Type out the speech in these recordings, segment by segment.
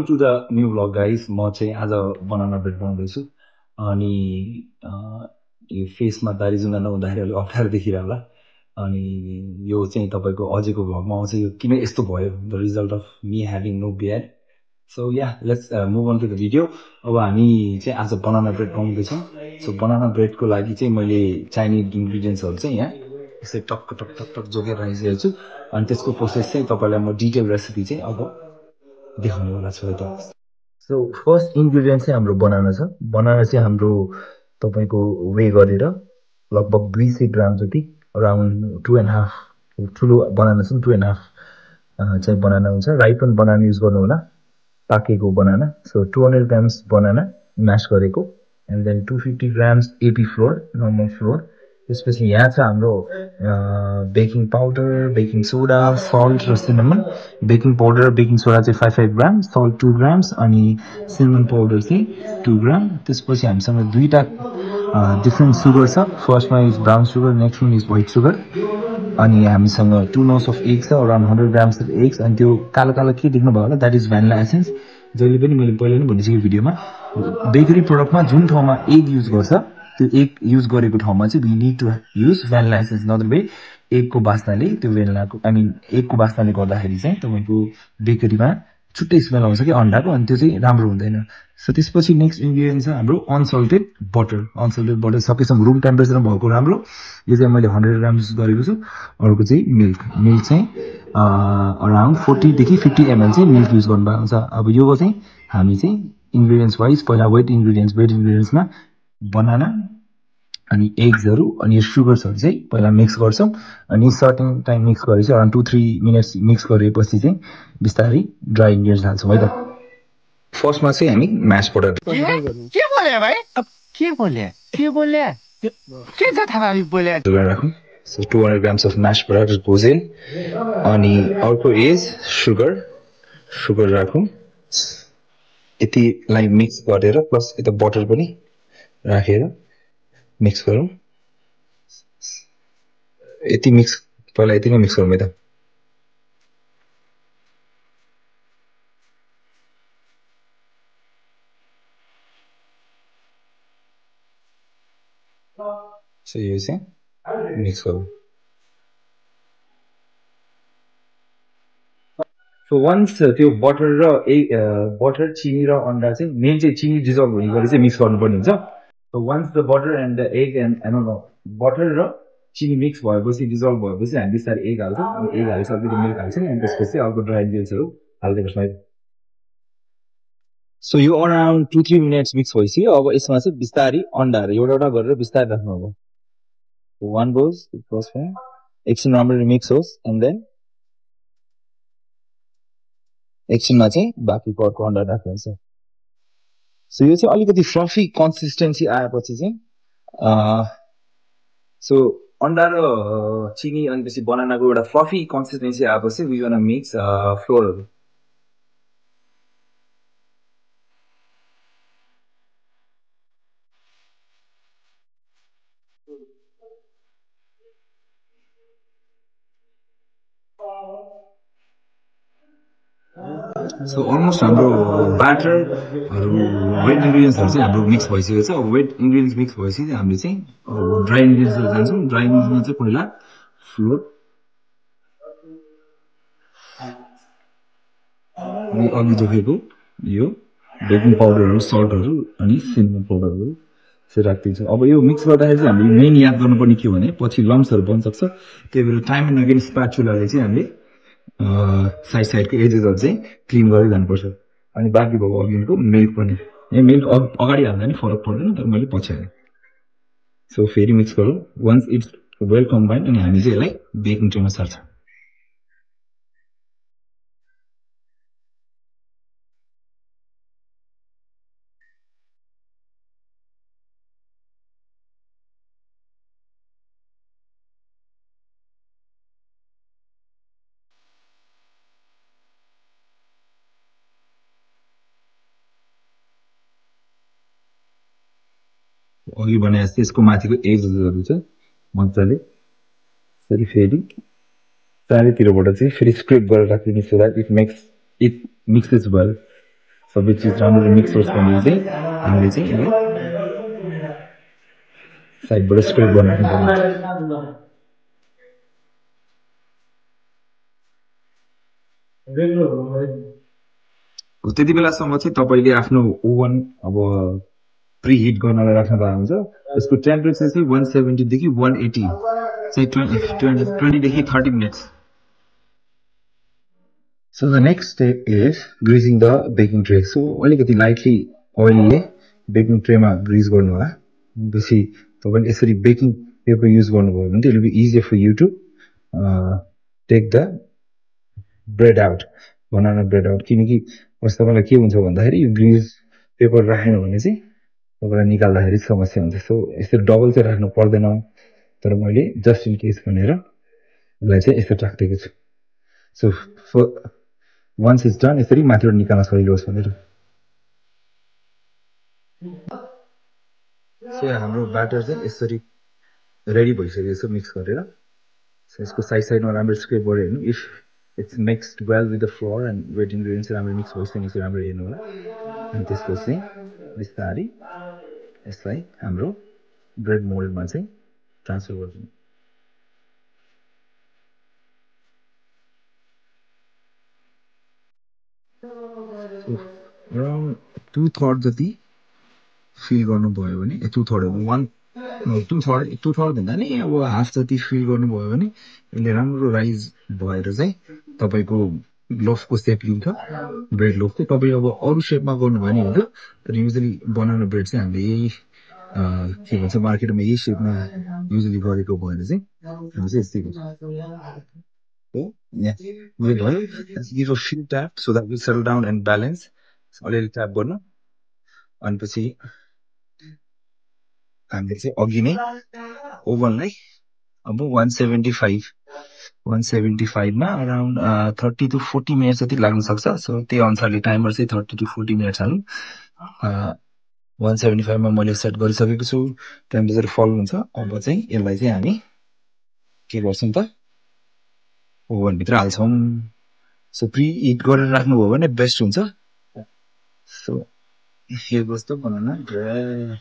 To the new vlog guys. म चाहिँ आज बनाना ब्रेड बनाउँदैछु अनि यो फेसमा दारी जुङ्गा नहुँदाखेरि अलिक अप्ठ्यारो देखिरह होला अनि यो चाहिँ तपाईँको अझैको भ्लगमा आउँछ। यो किन यस्तो भयो, the result of me having no beard. So yeah let's move on to the video. अब हामी चाहिँ आज बनाना ब्रेड बनाउँदैछौँ। सो बनाना ब्रेडको लागि चाहिँ मैले चाहिने इन्ग्रिडियन्ट्सहरू चाहिँ यहाँ यसरी टक्क टक टक टक जोगेर राखिसकेको छु अनि त्यसको प्रोसेस चाहिँ तपाईँलाई म डिटेल रेसिपी चाहिँ अब देखाउनेवाला छु त। सो फर्स्ट इन्ग्रिडियन्ट चाहिँ हाम्रो बनाना छ। बनाना चाहिँ हाम्रो तपाईँको वे गरेर लगभग 200 ग्राम जति, अराउन्ड 2.5 ठुलो बनाना छ 2.5 चाहिँ बनाना हुन्छ। राइपन बनाना युज गर्नु होला, पाकेको banana. So 200 grams banana mash गरेको, and then 250 grams AP flour, normal flour. त्यसपछि यहाँ छ हाम्रो baking powder, baking soda, salt र cinnamon. Baking powder baking soda चाहिँ 5 ग्राम, सल्ट 2 ग्राम्स अनि सिनेमन पाउडर चाहिँ 2 ग्राम। त्यसपछि हामीसँग दुईवटा डिफ्रेन्ट सुगर छ। फर्स्टमा is brown sugar, next one is white sugar. अनि हामीसँग 2 नोट्स अफ एग छ, अराउन्ड 100 ग्राम्स अफ एग्स। अनि त्यो कालो कालो के देख्नुभयो होला, द्याट इज भ्यानिला एसेन्स। जहिले पनि मैले पहिला पनि भनिसकेको भिडियोमा, बेकरी प्रडक्टमा जुन ठाउँमा एग युज गर्छ त्यो एग युज गरेको ठाउँमा चाहिँ we need to use vanilla essence. नत्र वे एगको बास्नाले, त्यो भेनिलाको आई मिन एगको बास्नाले गर्दाखेरि चाहिँ तपाईँको बेकरीमा छुट्टै स्मेल आउँछ कि अन्डाको, अनि त्यो चाहिँ राम्रो हुँदैन। सो त्यसपछि नेक्स्ट इन्ग्रिडियन्ट छ हाम्रो अनसल्टेड बटर। अनसल्टेड बटर सकेसम्म रुम टेम्परेचरमा भएको राम्रो। यो चाहिँ मैले 100 ग्राम युज गरेको छु। अर्को चाहिँ मिल्क। मिल्क चाहिँ अराउन्ड 40 देखि 50 ml चाहिँ मिल्क युज गर्नुभएको हुन्छ। अब यो चाहिँ हामी चाहिँ इन्ग्रिडियन्ट्स वाइज पहिला वेट इन्ग्रिडियन्ट्समा बनाना अनि एग्सहरू अनि यो सुगर्सहरू चाहिँ पहिला मिक्स गर्छौँ। अनि सर्टेन टाइम मिक्स गरेपछि अराउन्ड 2-3 मिनट्स मिक्स गरेपछि चाहिँ बिस्तारै ड्राई इन्ग्रिडियन्ट्स हाल्छौँ है त। फर्स्टमा चाहिँ हामी म्यास पोटेटो के बोले भाइ? अब के बोले के छ थाहा बोले राखौँ। So 200 grams of mass potato goes in. अनि अर्को इज सुगर। सुगर राखौँ, यतिलाई मिक्स गरेर प्लस यता बटर पनि राखेर मिक्स गरौँ। यति मिक्स, पहिला यति नै मिक्स गरौँ है त। सो यो चाहिँ मिक्स गरौँ। सो वन्स त्यो बटर र बटर, चिनी र अन्डा चाहिँ मेन चाहिँ चिनी डिजल्भ हुने गरी चाहिँ मिक्स गर्नुपर्ने हुन्छ। So once the butter and the egg and butter र चिनी मिक्स भएपछि, डिजल्भ भएपछि हामी बिस्तारै एग हाल्छौँ। अनि एग हालिसकेपछि मिल्क हाल्छौँ अनि त्यसपछि अर्को ड्राई इन्ग्रिडियन्ट्सहरू हाल्दै गर्छौँ। सो यो अराउन्ड 2-3 मिनट्स मिक्स भइसक्यो। अब यसमा चाहिँ बिस्तारै अन्डाहरू एउटा एउटा गरेर बिस्तारै राख्नु अब। वान गोज फर्स्टमा एकछिन राम्ररी मिक्स होस्, एन्ड देन एकछिनमा चाहिँ बाँकीको अर्को अन्डा राख्नुहुन्छ। सो यो चाहिँ अलिकति फ्लफी कन्सिस्टेन्सी आएपछि चाहिँ सो अन्डा र चिनी अनि त्यसपछि बनानाको एउटा फ्लफी कन्सिस्टेन्सी आएपछि वी वान मिक्स फ्लोरहरू। सो अलमोस्ट हाम्रो ब्याटरहरू, वेट इन्ग्रिडियन्ट्सहरू चाहिँ हाम्रो मिक्स भइसकेको छ। अब वेट इन्ग्रिडियन्ट्स मिक्स भएपछि चाहिँ हामीले चाहिँ ड्राई इन्ग्रिडियन्ट्सहरू जान्छौँ। ड्राई इन्ग्रिडियन्ट्समा चाहिँ पहिला फ्लोर अनि अघि जोखेको यो बेकिङ पाउडरहरू, सल्टहरू अनि सिनेमन पाउडरहरू चाहिँ राखिदिन्छौँ। अब यो मिक्स गर्दाखेरि चाहिँ हामीले मेन याद गर्नुपर्ने के भने पछि लम्सहरू बन्न सक्छ। त्यही भएर टाइम एन्ड अगेन स्प्याचुलाले चाहिँ हामीले साइडको एजेसहरू चाहिँ क्लिन गर्दै जानुपर्छ। अनि बाँकी भएको अघिको मिल्क पनि, मिल्क अगाडि हाल्दा नि फरक पर्दैन, तर मैले पछि हालेँ। सो फेरि मिक्स गरौँ। वन्स इट्स वेल कम्बाइन्ड अनि हामी चाहिँ यसलाई बेकिङ ट्रेमा सार्छौँ। अघि भने जस्तै यसको माथिको एजहरू चाहिँ मजाले यसरी फेरि चारैतिरबाट चाहिँ फेरि स्क्रेप गरेर राखिदिने, so that it mixes well. सबै चिज राम्ररी मिक्स होस् भनेर चाहिँ हामीले चाहिँ यसलाई साइडबाट स्प्रेड बनाउनु पर्छ। त्यति बेलासम्म चाहिँ तपाईँले आफ्नो ओभन अब प्रिहिट गर्नलाई राख्न पाउनुहुन्छ। यसको टेम्परेचर चाहिँ 170 देखि 180 चाहिँ 20 देखि 30 minutes. So the next step is greasing the baking tray. So अलिकति लाइटली ओइलले बेकिङ ट्रेमा ग्रिज गर्नु होला। बेसी तपाईँले यसरी बेकिङ पेपर युज गर्नुभयो भने it will be easier for you to take the bread out, banana bread out. किनकि तपाईँलाई के हुन्छ भन्दाखेरि यो ग्रिज पेपर राखेन भने चाहिँ तपाईँलाई निकाल्दाखेरि समस्या हुन्छ। सो यसरी डबल चाहिँ राख्नु पर्दैन, तर मैले जस्ट इन केस भनेर यसलाई चाहिँ यसरी राखिदिएको छु। सो वन्स इज डन यसरी माथिबाट निकाल्न सजिलो होस् भनेर। सो हाम्रो ब्याटर चाहिँ यसरी रेडी भइसकेको छ मिक्स गरेर। सो यसको साइड साइडमा राम्रो स्क्रेप गरेर हेर्नु, if it's mixed well with the flour and wet ingredients राम्रो मिक्स भइसकेपछि राम्रो हेर्नु होला। अनि त्यसपछि चाहिँ बिस्तारै यसलाई हाम्रो ब्रेड मोल्डमा चाहिँ ट्रान्सफर गर्छौँ। अराउन्ड 2/3 जति फिल गर्नुभयो भने 2/3 भन्दा नि अब हाफ जति फिल गर्नुभयो भने यसले राम्रो राइज भएर चाहिँ तपाईँको लोफको सेप लिन्छ। ब्रेड लोफ चाहिँ तपाईँ अब अरू सेपमा गर्नुभयो नि हुन्छ, तर युजली बनाना ब्रेड चाहिँ हामीले यही के भन्छ मार्केटमा यही सेपमा युजली गरेको भएर चाहिँ हामी चाहिँ यस्तै गर्छौँ। Give a few tap so that will settle down and balance. अलिअलि ट्याप गर्नु, अनि पछि हामीले चाहिँ अघि नै ओभनलाई अब 175मा अराउन्ड 30 to 40 मिनट जति लाग्न सक्छ। सो त्यही अनुसारले टाइमर चाहिँ 30 to 40 मिनट्स हाल्नु। 175मा मैले सेट गरिसकेको छु, टेम्परेचर फल हुन्छ। अब चाहिँ यसलाई चाहिँ हामी के गर्छौँ त ओभनभित्र हाल्छौँ। सो प्रि हिट गरेर राख्नुभयो भने बेस्ट हुन्छ। So here goes the banana bread.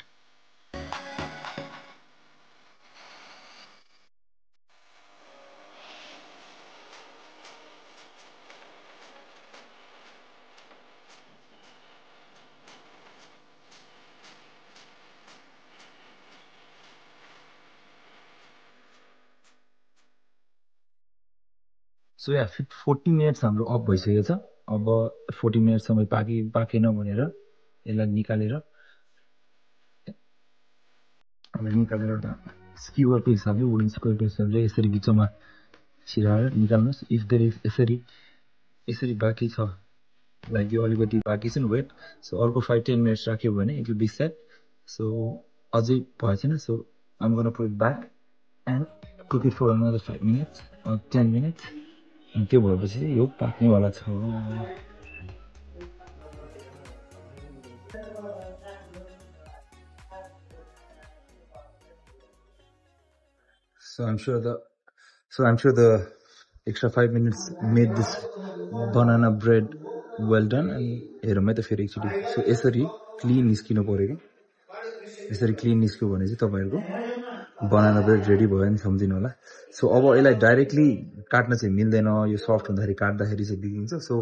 So yeah 40 minutes हाम्रो अफ भइसकेको छ। अब 40 मिनटसम्म पाकेन भनेर यसलाई निकालेर स्क्युरको हिसाबले वुडन स्क्युरको हिसाबले यसरी बिचमा छिराएर निकाल्नुहोस्। इफ देयर इज यसरी बाँकी छ, लाइक यो अलिकति बाँकी छ नि वेट, सो अर्को 5-10 मिनट्स राख्यो भने it will be set. So अझै भएको छैन, so I'm gonna put it back and cook it for another 5 minutes or 10 minutes. अनि त्यो भएपछि यो पाक्नेवाला छ। So I'm sure the extra 5 minutes made this banana bread well done. And हेरौँ है त फेरि एकचोटि। सो यसरी क्लिन निस्किनु पऱ्यो कि, यसरी क्लिन निस्क्यो भने चाहिँ तपाईँहरूको बनाना ब्रेड रेडी भयो नि सम्झिनु होला। सो अब यसलाई डाइरेक्टली काट्न चाहिँ मिल्दैन, यो सफ्ट हुँदाखेरि काट्दाखेरि चाहिँ बिग्रिन्छ। सो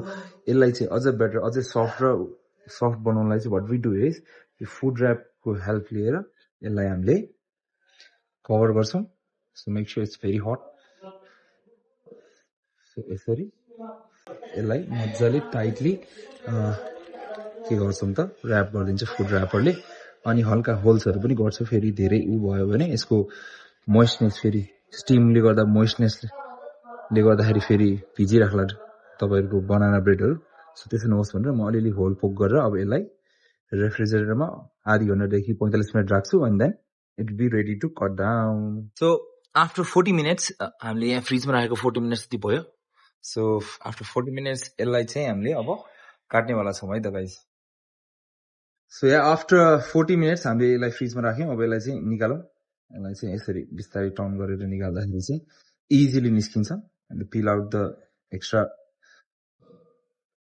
यसलाई चाहिँ अझ बेटर, अझै सफ्ट बनाउनलाई चाहिँ वाट वी डु इज यो फुड ऱ्यापको हेल्प लिएर यसलाई हामीले कभर गर्छौँ। So make sure it's very hot. So यसरी यसलाई मजाले टाइटली के गर्छौँ त ऱ्याप गरिदिन्छ फुड ऱ्यापरले। अनि हल्का होल्सहरू पनि गर्छ, फेरि धेरै भयो भने यसको मोइस्टनेस फेरि स्टिमले गर्दा मोइस्टनेसले गर्दाखेरि फेरि भिजिराख्ला तपाईँहरूको बनाना ब्रेडहरू। सो त्यसो नहोस् भनेर म अलिअलि होल पोक गरेर अब यसलाई रेफ्रिजरेटरमा आधी घन्टादेखि 45 मिनट राख्छु, and then it be ready to cut down. So after 40 minutes हामीले यहाँ फ्रिजमा राखेको 40 मिनट्स जति भयो। सो आफ्टर 40 मिनट्स यसलाई चाहिँ हामीले अब काट्नेवाला छौँ है त गाइस। सो यहाँ आफ्टर 40 मिनट्स हामीले यसलाई फ्रिजमा राख्यौँ। अब यसलाई चाहिँ निकालौँ। यसलाई चाहिँ यसरी बिस्तारै टर्न गरेर निकाल्दाखेरि चाहिँ इजिली निस्किन्छ। And peel out the extra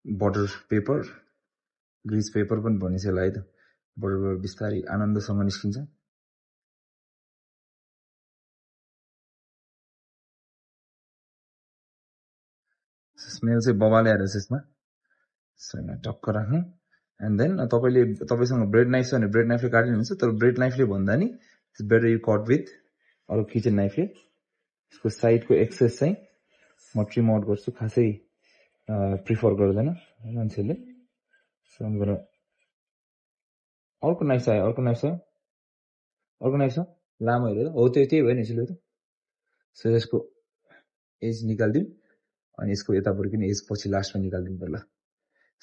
butter paper grease paper पनि भनिन्छ यसलाई है त बडर बिस्तारै आनन्दसँग निस्किन्छ स्मेल चाहिँ बबाले आएर यसमा टक्क राख्नु एन्ड देन तपाईसँग ब्रेड नाइफ छ भने ब्रेड नाइफले काटिनुहुन्छ तर ब्रेड नाइफले भन्दा नि बेटर यु कट विथ अरू किचन नाइफले यसको साइडको एक्सेस चाहिँ म ट्रिम आउट गर्छु खासै प्रिफर गर्दैन मान्छेले अर्को नाइफ छ अर्को नाइफ छ लामो हेरेर हो त्यही भयो नि यसले त सो यसको एज निकालिदिउँ अनि यसको यतापट्टि पनि एज पछि लास्टमा निकालिदिउँ पहिला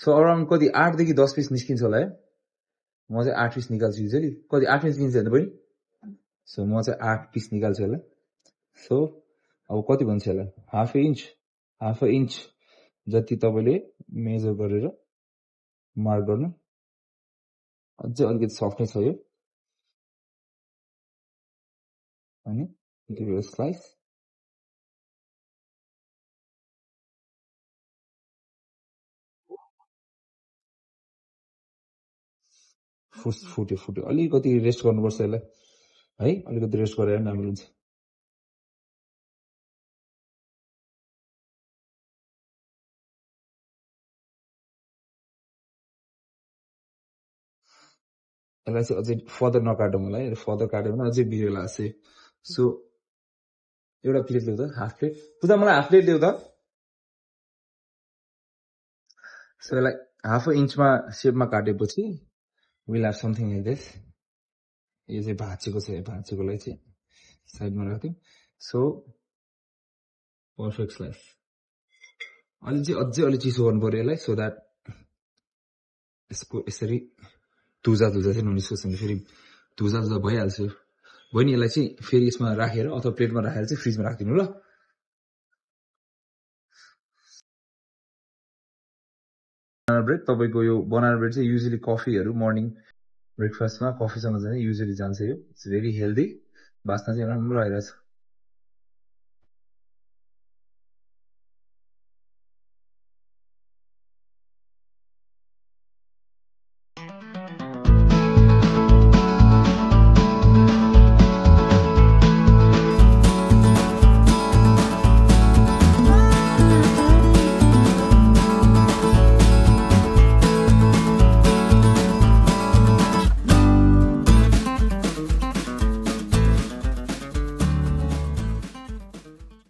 सो अराउन्ड कति 8 देखि 10 पिस निस्किन्छ होला है म चाहिँ 8 पिस निकाल्छु युजली कति 8 पिस निस्किन्छ होइन बहिनी सो म चाहिँ 8 पिस निकाल्छु होला सो अब कति भन्छ यसलाई हाफ अ इन्च जति तपाईँले मेजर गरेर मार्क गर्नु अझै अलिकति सफ्ट नै छ यो अनि स्लाइस फुट्यो अलिकति रेस्ट गर्नुपर्छ यसलाई है अलिकति रेस्ट गरेर राम्रो हुन्छ यसलाई चाहिँ अझै फर्दर नकाटौँ होला है फर्दर काट्यो भने अझै बिग्रेर लाग्छ सो एउटा प्लेट ल्याउ त हाफ प्लेट पूजा मलाई हाफ प्लेट ल्याउ त सो यसलाई हाफ अ इन्चमा सेपमा काटेपछि will have something like this यो चाहिँ भाँचेको छ भाँचेकोलाई चाहिँ साइडमा राख्थ्यौँ सो पर्फेक्ट स्लाइस अझै अलि चिसो गर्नु पर्यो यसलाई सो द्याट यसको यसरी धुजा चाहिँ ननिस्कोस् भने फेरि धुजा भइहाल्छ बहिनी यसलाई चाहिँ फेरि यसमा राखेर अथवा प्लेटमा राखेर चाहिँ फ्रिजमा राखिदिनु ल ब्रेड तपाईँको यो बनाना ब्रेड चाहिँ युजली कफीहरू मर्निङ ब्रेकफास्टमा कफीसँग चाहिँ युजली जान्छ यो इट्स भेरी हेल्दी बास्ना चाहिँ राम्रो आइरहेछ